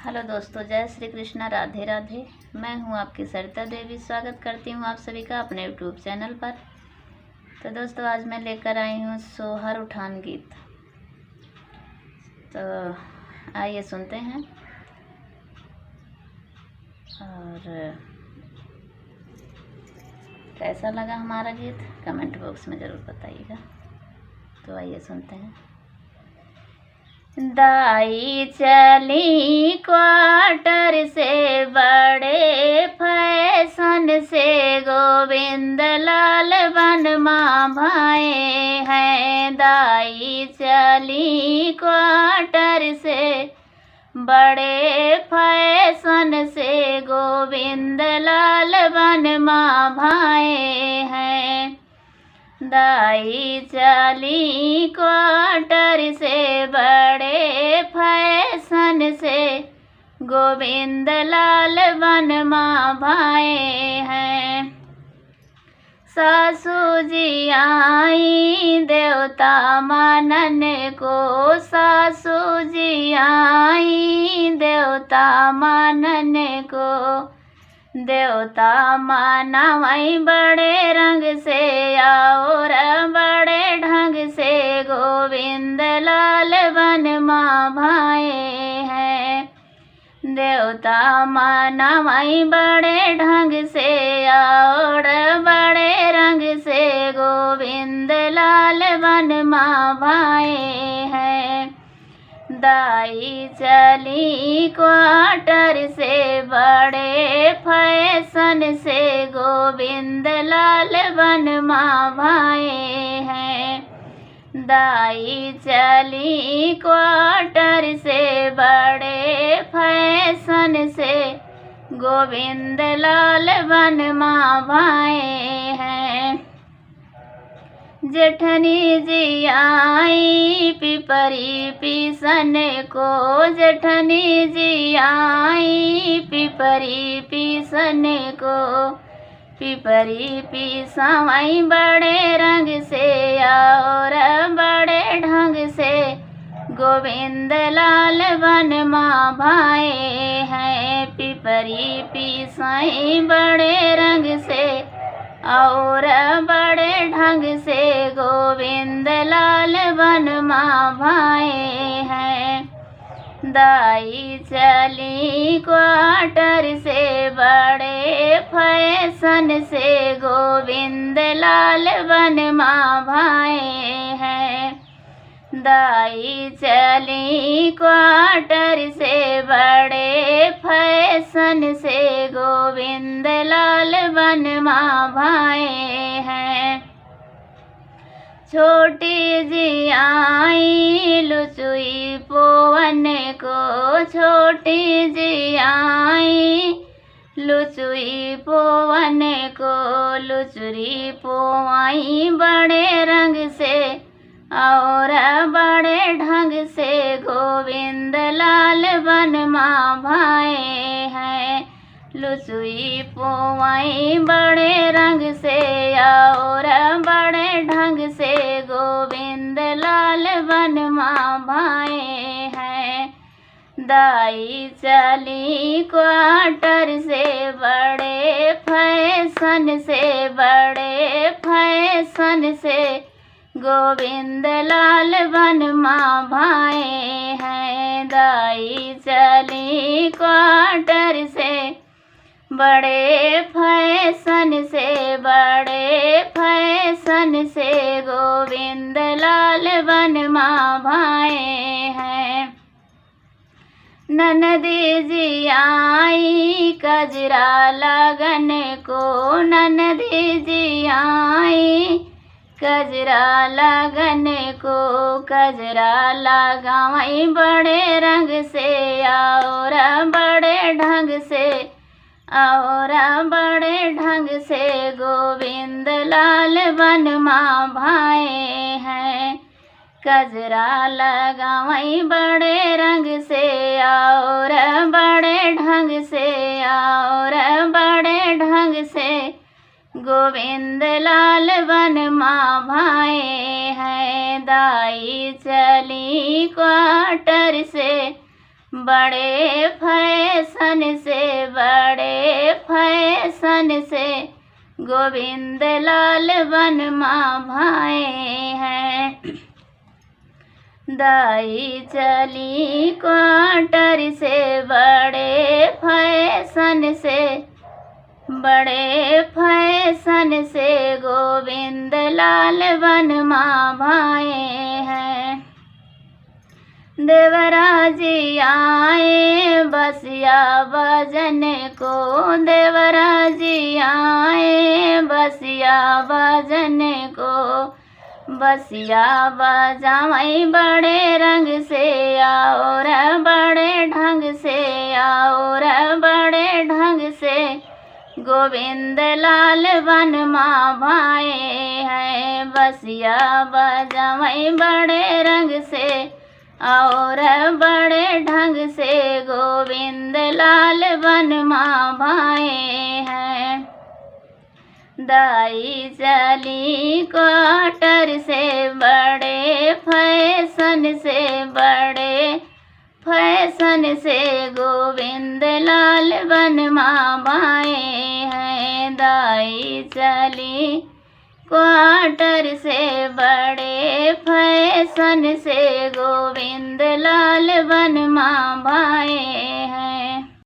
Hello दोस्तों, जय श्री कृष्णा, राधे राधे। मैं हूं आपकी सरिता देवी। स्वागत करती हूं आप सभी का अपने यूट्यूब चैनल पर। तो दोस्तों, आज मैं लेकर आई हूं सोहर उठान गीत। तो आइए सुनते हैं और कैसा लगा हमारा गीत कमेंट बॉक्स में ज़रूर बताइएगा। तो आइए सुनते हैं। दाई चली क्वार्टर से बड़े फैशन से, गोविंद लाल वनमा भाए हैं। दाई चली क्वार्टर से बड़े फैशन से, गोविंद लाल वनमा भाए हैं। दाई चली क्वार्टर से बड़े फैशन से, गोविंद लाल वनमा भाए हैं। सासू जी आई देवता मानन को, सासू जी आई देवता मानन को। देवता मानवई बड़े रंग से और बड़े ढंग से, गोविंद लाल वनमा भाए हैं। देवता मानवई बड़े ढंग से और बड़े रंग से, गोविंद लाल वनमा भाए हैं। दाई चली क्वार्टर से बड़े फैशन से, गोविंद लाल वनमा भाए हैं। दाई चली क्वार्टर से बड़े फैशन से, गोविंद लाल वनमा भाए हैं। जेठनी जी आई पिपरी पीसन को, जेठनी जी आई पिपरी पीसन को। पिपरी पीसाई बड़े रंग से और बड़े ढंग से, गोविंद लाल वनमा भाए हैं। पिपरी पीसाई बड़े रंग से और बड़े ढंग से, गोविंद लाल वनमा भाए हैं। दाई चली क्वार्टर से बड़े फैशन से, गोविंद लाल वनमा भाए हैं। दाई चली क्वार्टर से बड़े फैशन से, गोविंद लाल वनमा भाए हैं। छोटी जी आई लुचुई पोवन को, छोटी जी आई लुचुई पोवन को। लुचुरी पोवाई बड़े रंग से और बड़े ढंग से, गोविंद लाल वनमा भाए हैं। लुचुई पोवाई बड़े रंग से और बड़े ढंग से, गोविंद लाल वनमा भाए हैं। दाई चली क्वार्टर से बड़े फैशन से, बड़े फैशन से, गोविंद लाल वनमा भाए हैं। दाई चली क्वार्टर से बड़े फैशन से, बड़े फैशन से, गोविंद लाल वनमा भाए हैं। ननदी जी आई कजरा लगन को, ननदी जी आई कजरा लगन को। कजरा लगाई बड़े रंग से और बड़े ढंग से और बड़े ढंग से, गोविंद लाल वनमा भाए हैं। कजरा लगाई बड़े रंग से और बड़े ढंग से और बड़े ढंग से, गोविंद लाल वनमा भाए हैं। दाई चली क्वार्टर से बड़े फैशन से गोविंद लाल वनमा भाए हैं। दाई चली क्वार्टर से बड़े फैशन से गोविंद लाल वनमा भाए हैं। देवराजी आए बसिया बजन को, देवराजी आए बसिया बजन को, बसिया बजाई बड़े रंग से और बड़े ढंग से, और बड़े ढंग से गोविंद लाल वनमा भाए हैं। बसिया बजाई बड़े रंग से और बड़े ढंग से गोविंद लाल वनमा भाए हैं। दाई चली क्वार्टर से बड़े फैशन से गोविंद लाल वनमा भाए हैं। दाई चली क्वार्टर